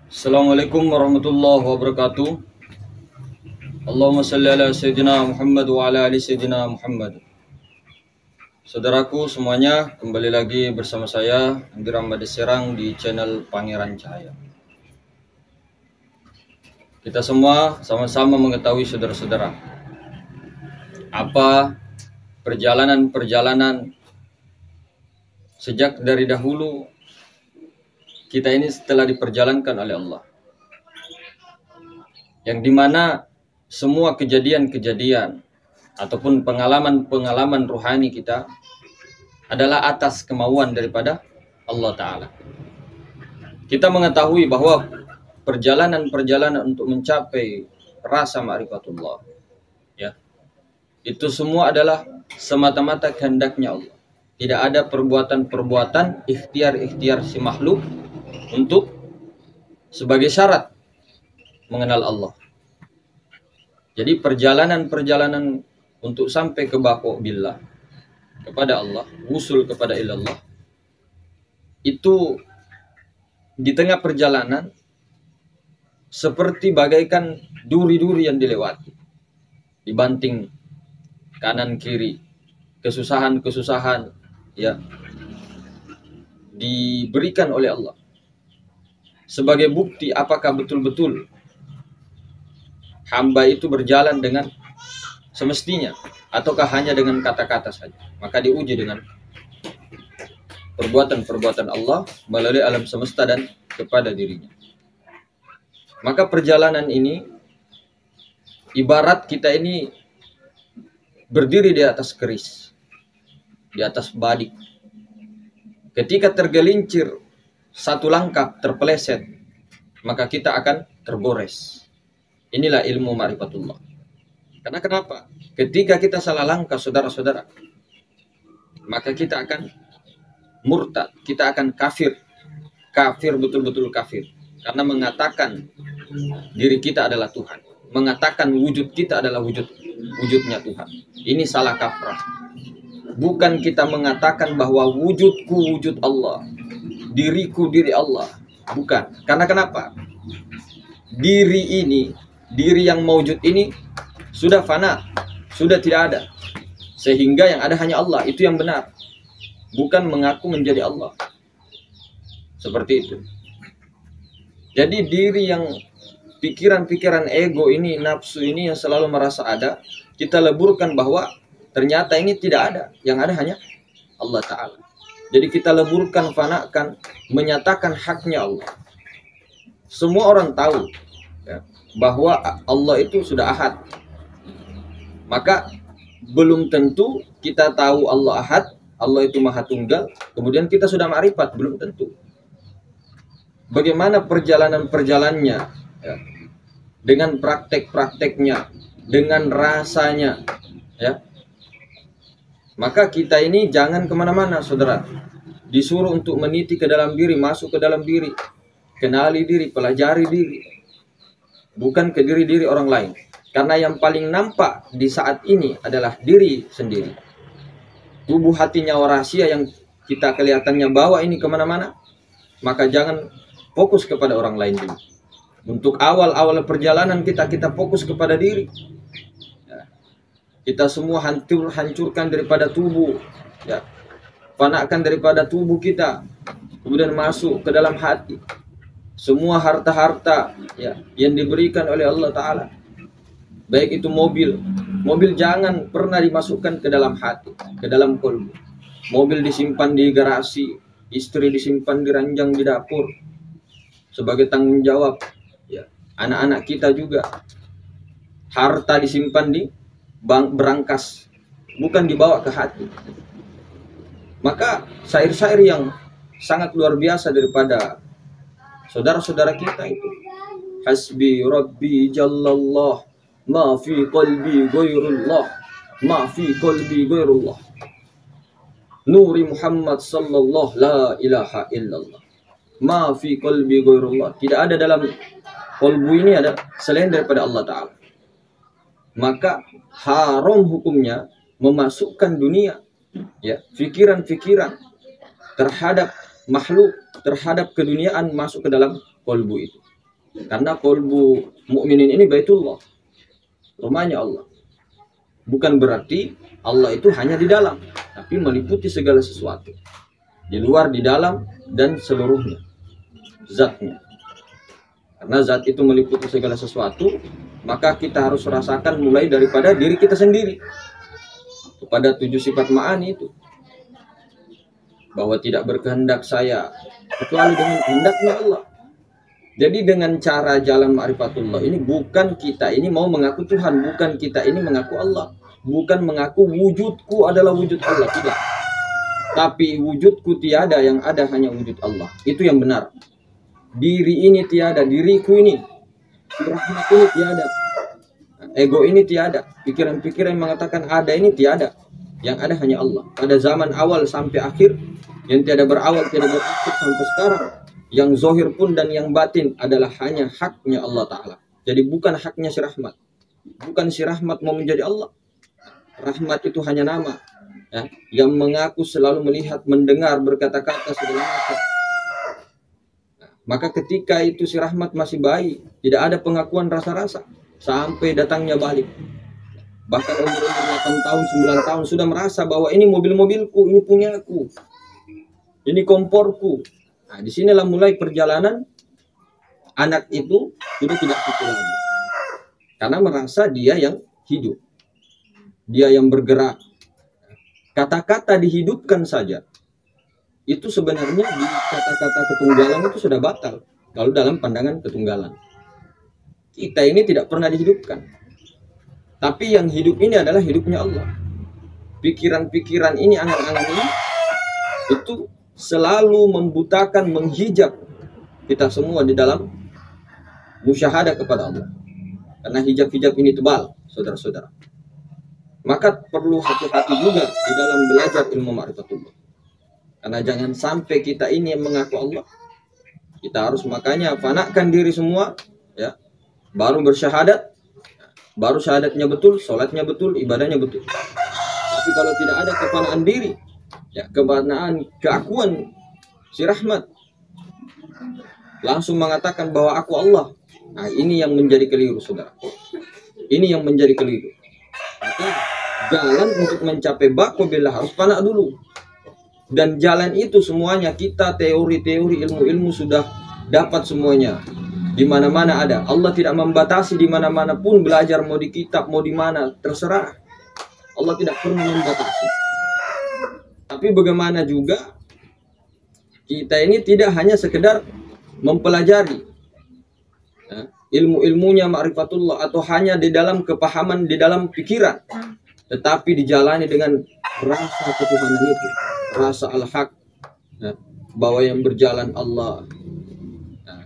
Assalamualaikum warahmatullahi wabarakatuh. Allahumma salli ala Sayyidina Muhammad wa ala ali Sayyidina Muhammad. Saudaraku semuanya, kembali lagi bersama saya Andi Ramadi Serang di channel Pangeran Cahaya. Kita semua sama-sama mengetahui saudara-saudara, apa perjalanan-perjalanan sejak dari dahulu kita ini telah diperjalankan oleh Allah, yang dimana semua kejadian-kejadian ataupun pengalaman-pengalaman rohani kita adalah atas kemauan daripada Allah Ta'ala. Kita mengetahui bahwa perjalanan-perjalanan untuk mencapai rasa ma'rifatullah, ya, itu semua adalah semata-mata kehendaknya Allah. Tidak ada perbuatan-perbuatan ikhtiar-ikhtiar si makhluk untuk sebagai syarat mengenal Allah. Jadi perjalanan-perjalanan untuk sampai ke baqo billah, kepada Allah, wusul kepada ilallah, itu di tengah perjalanan seperti bagaikan duri-duri yang dilewati, dibanting kanan kiri, kesusahan-kesusahan, ya, diberikan oleh Allah sebagai bukti apakah betul-betul hamba itu berjalan dengan semestinya ataukah hanya dengan kata-kata saja. Maka diuji dengan perbuatan-perbuatan Allah melalui alam semesta dan kepada dirinya. Maka perjalanan ini ibarat kita ini berdiri di atas keris, di atas badik. Ketika tergelincir satu langkah terpeleset, maka kita akan tergores. Inilah ilmu ma'rifatullah. Karena kenapa? Ketika kita salah langkah, saudara-saudara, maka kita akan murtad, kita akan kafir. Kafir, betul-betul kafir. Karena mengatakan diri kita adalah Tuhan, mengatakan wujud kita adalah wujudnya Tuhan. Ini salah kaprah. Bukan kita mengatakan bahwa wujudku wujud Allah, diriku diri Allah. Bukan. Karena kenapa? Diri ini, diri yang mewujud ini sudah fana, sudah tidak ada. Sehingga yang ada hanya Allah, itu yang benar. Bukan mengaku menjadi Allah. Seperti itu. Jadi diri yang pikiran-pikiran ego ini, nafsu ini yang selalu merasa ada, kita leburkan bahwa ternyata ini tidak ada. Yang ada hanya Allah Ta'ala. Jadi kita leburkan, fanakan, menyatakan haknya Allah. Semua orang tahu, ya, bahwa Allah itu sudah ahad. Maka belum tentu kita tahu Allah ahad, Allah itu maha tunggal, kemudian kita sudah ma'rifat, belum tentu. Bagaimana perjalanan-perjalanannya, ya, dengan praktek-prakteknya, dengan rasanya, ya. Maka kita ini jangan kemana-mana, saudara. Disuruh untuk meniti ke dalam diri, masuk ke dalam diri, kenali diri, pelajari diri, bukan ke diri-diri orang lain. Karena yang paling nampak di saat ini adalah diri sendiri. Tubuh, hati, nyawa, rahasia yang kita kelihatannya bawa ini kemana-mana, maka jangan fokus kepada orang lain dulu. Untuk awal-awal perjalanan kita fokus kepada diri. Ya. Kita semua hancurkan daripada tubuh, ya. Fanakan daripada tubuh kita, kemudian masuk ke dalam hati. Semua harta-harta, ya, yang diberikan oleh Allah Ta'ala, baik itu mobil jangan pernah dimasukkan ke dalam hati, ke dalam kolbu. Mobil disimpan di garasi, istri disimpan di ranjang di dapur sebagai tanggung jawab, ya. Anak-anak kita juga, harta disimpan di berangkas, bukan dibawa ke hati. Maka syair-syair yang sangat luar biasa daripada saudara-saudara kita itu, hasbi rabbi jallallah, ma fi qalbi ghairullah, ma fi qalbi ghairullah, nuri Muhammad sallallahu la ilaha illallah, ma fi qalbi ghairullah. Tidak ada dalam qalbu ini ada selain daripada Allah Ta'ala. Maka haram hukumnya memasukkan dunia, ya, pikiran-pikiran terhadap makhluk, terhadap keduniaan masuk ke dalam kolbu itu. Karena qalbu mukminin ini baitullah, rumahnya Allah. Bukan berarti Allah itu hanya di dalam, tapi meliputi segala sesuatu. Di luar, di dalam, dan seluruhnya. Zatnya. Karena zat itu meliputi segala sesuatu, maka kita harus rasakan mulai daripada diri kita sendiri. Kepada 7 sifat ma'ani itu. Bahwa tidak berkehendak saya, kecuali dengan kehendaknya Allah. Jadi dengan cara jalan ma'rifatullah ini, bukan kita ini mau mengaku Tuhan, bukan kita ini mengaku Allah, bukan mengaku wujudku adalah wujud Allah, tidak. Tapi wujudku tiada, yang ada hanya wujud Allah. Itu yang benar. Diri ini tiada, diriku ini, rahmat ini tiada, ego ini tiada, pikiran-pikiran yang mengatakan ada ini tiada. Yang ada hanya Allah. Pada zaman awal sampai akhir, yang tiada berawal, tiada berakhir sampai sekarang, yang zohir pun dan yang batin adalah hanya haknya Allah Ta'ala. Jadi bukan haknya si Rahmat. Bukan si Rahmat mau menjadi Allah. Rahmat itu hanya nama, ya, yang mengaku selalu melihat, mendengar, berkata-kata segala macam. Nah, maka ketika itu si Rahmat masih bayi, tidak ada pengakuan rasa-rasa, sampai datangnya balik. Bahkan umur-umur 8 tahun, 9 tahun sudah merasa bahwa ini mobil-mobilku, ini punyaku, ini komporku. Nah, disinilah mulai perjalanan anak itu sudah tidak gitu lagi. Karena merasa dia yang hidup. Dia yang bergerak. Kata-kata dihidupkan saja. Itu sebenarnya di kata-kata ketunggalan itu sudah batal. Kalau dalam pandangan ketunggalan. Kita ini tidak pernah dihidupkan. Tapi yang hidup ini adalah hidupnya Allah. Pikiran-pikiran ini, angan-angan ini, itu selalu membutakan, menghijab kita semua di dalam musyahadah kepada Allah. Karena hijab-hijab ini tebal, saudara-saudara. Maka perlu hati-hati juga di dalam belajar ilmu ma'rifatullah. Karena jangan sampai kita ini yang mengaku Allah. Kita harus makanya fanakan diri semua, ya. Baru bersyahadat, baru syahadatnya betul, sholatnya betul, ibadahnya betul. Tapi kalau tidak ada kefanaan diri, ya, kebanaan keakuan si Rahmat, langsung mengatakan bahwa aku Allah. Nah, ini yang menjadi keliru, saudara. Ini yang menjadi keliru. Maka jalan untuk mencapai baqobillah harus fana dulu. Dan jalan itu semuanya kita teori-teori, ilmu-ilmu sudah dapat semuanya. Di mana-mana ada. Allah tidak membatasi, di mana-mana pun belajar, mau di kitab, mau di mana, terserah. Allah tidak pernah membatasi. Tapi bagaimana juga kita ini tidak hanya sekedar mempelajari, ya, ilmu-ilmunya ma'rifatullah, atau hanya di dalam kepahaman, di dalam pikiran, tetapi dijalani dengan rasa ketuhanan itu, rasa al-haq, ya, bahwa yang berjalan Allah, ya,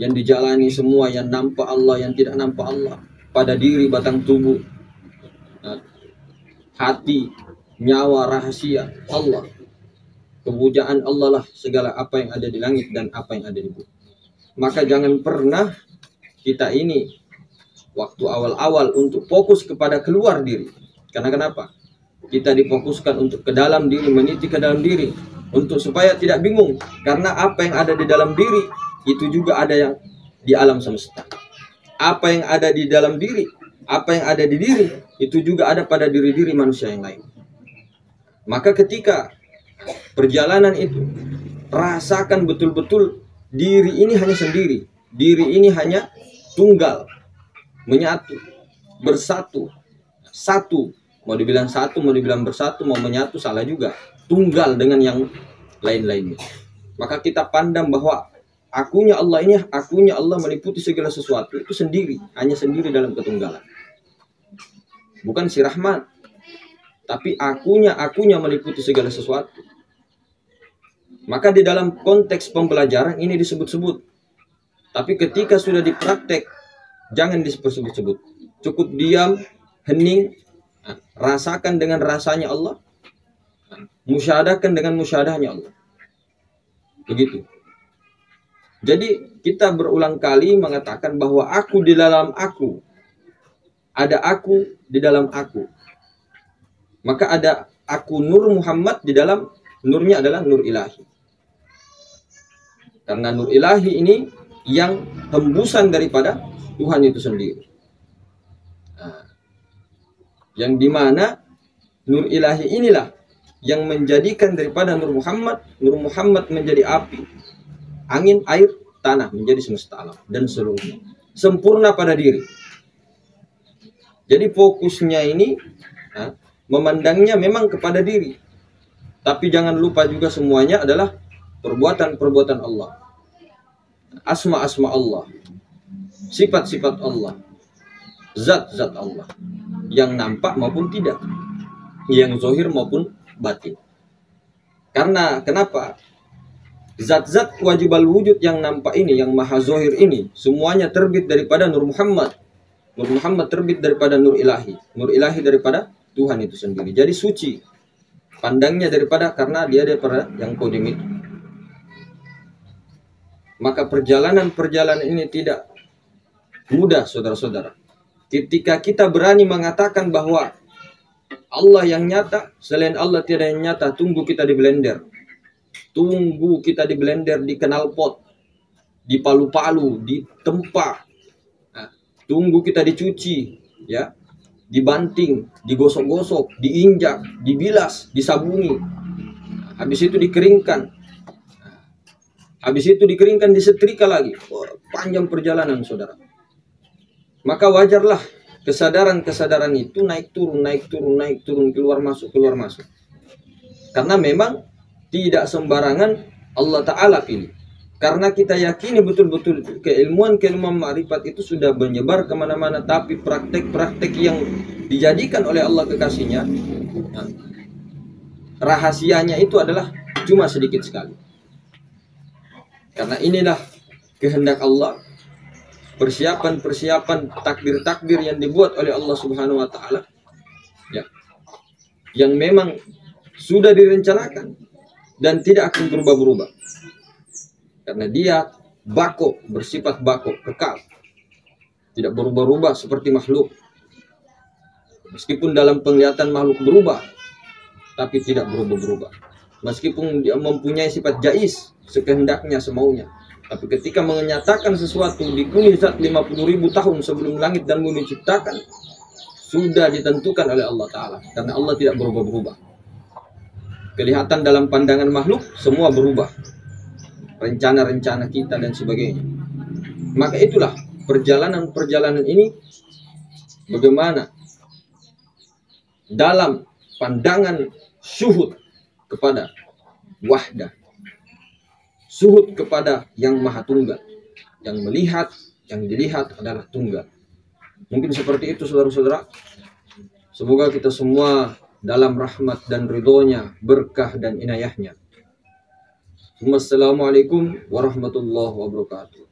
yang dijalani semua, yang nampak Allah, yang tidak nampak Allah, pada diri, batang tubuh, ya, hati, nyawa, rahasia Allah. Kepujaan Allah lah segala apa yang ada di langit dan apa yang ada di bumi. Maka jangan pernah kita ini waktu awal-awal untuk fokus kepada keluar diri. Karena kenapa? Kita difokuskan untuk ke dalam diri, meniti ke dalam diri, untuk supaya tidak bingung. Karena apa yang ada di dalam diri itu juga ada yang di alam semesta. Apa yang ada di dalam diri, apa yang ada di diri itu juga ada pada diri-diri manusia yang lain. Maka ketika perjalanan itu rasakan betul-betul diri ini hanya sendiri, diri ini hanya tunggal, menyatu, bersatu, satu. Mau dibilang satu, mau dibilang bersatu, mau menyatu, salah juga. Tunggal dengan yang lain-lainnya. Maka kita pandang bahwa akunya Allah ini, akunya Allah meliputi segala sesuatu itu sendiri, hanya sendiri dalam ketunggalan. Bukan si Rahmat, tapi akunya meliputi segala sesuatu. Maka di dalam konteks pembelajaran ini disebut-sebut. Tapi ketika sudah dipraktek, jangan disebut-sebut. Cukup diam, hening, rasakan dengan rasanya Allah, musyahadahkan dengan musyahadahnya Allah. Begitu. Jadi kita berulang kali mengatakan bahwa aku di dalam aku, ada aku di dalam aku. Maka ada aku Nur Muhammad di dalam nurnya adalah Nur Ilahi. Karena Nur Ilahi ini yang hembusan daripada Tuhan itu sendiri. Nah, yang dimana nur ilahi inilah yang menjadikan daripada Nur Muhammad menjadi api, angin, air, tanah, menjadi semesta alam dan seluruhnya sempurna pada diri. Jadi fokusnya ini memandangnya memang kepada diri, tapi jangan lupa juga semuanya adalah perbuatan-perbuatan Allah, asma-asma Allah, sifat-sifat Allah, zat-zat Allah, yang nampak maupun tidak, yang zahir maupun batin. Karena kenapa? Zat-zat wajibal wujud yang nampak ini, yang maha zahir ini, semuanya terbit daripada Nur Muhammad. Nur Muhammad terbit daripada Nur Ilahi. Nur Ilahi daripada Tuhan itu sendiri. Jadi suci pandangnya daripada, karena dia daripada yang kodim itu. Maka perjalanan-perjalanan ini tidak mudah, saudara-saudara. Ketika kita berani mengatakan bahwa Allah yang nyata, selain Allah tiada yang nyata, tunggu kita di blender. Tunggu kita di blender, di knalpot, di palu-palu, di tempa. Nah, tunggu kita dicuci, ya, dibanting, digosok-gosok, diinjak, dibilas, disabuni. Habis itu dikeringkan. Habis itu dikeringkan, disetrika lagi. Panjang perjalanan, saudara. Maka wajarlah kesadaran-kesadaran itu naik turun, naik turun, naik turun, keluar masuk, keluar masuk. Karena memang tidak sembarangan Allah Ta'ala pilih. Karena kita yakini betul-betul keilmuan-keilmuan ma'rifat itu sudah menyebar kemana-mana. Tapi praktek-praktek yang dijadikan oleh Allah kekasihnya, nah, rahasianya itu adalah cuma sedikit sekali. Karena inilah kehendak Allah, persiapan-persiapan takdir-takdir yang dibuat oleh Allah Subhanahu wa Ta'ala, ya, yang memang sudah direncanakan dan tidak akan berubah-berubah. Karena dia bako, bersifat bako, kekal, tidak berubah-ubah seperti makhluk. Meskipun dalam penglihatan makhluk berubah, tapi tidak berubah-berubah. Meskipun dia mempunyai sifat jais, sekehendaknya, semaunya, tapi ketika menyatakan sesuatu di kuning zat 50.000 tahun sebelum langit dan bumi diciptakan, sudah ditentukan oleh Allah Ta'ala. Karena Allah tidak berubah-berubah. Kelihatan dalam pandangan makhluk, semua berubah. Rencana-rencana kita dan sebagainya. Maka itulah perjalanan-perjalanan ini, bagaimana dalam pandangan syuhud kepada wahdah, syuhud kepada yang maha tunggal, yang melihat, yang dilihat adalah tunggal. Mungkin seperti itu, saudara-saudara. Semoga kita semua dalam rahmat dan ridhonya, berkah dan inayahnya. Wassalamualaikum warahmatullahi wabarakatuh.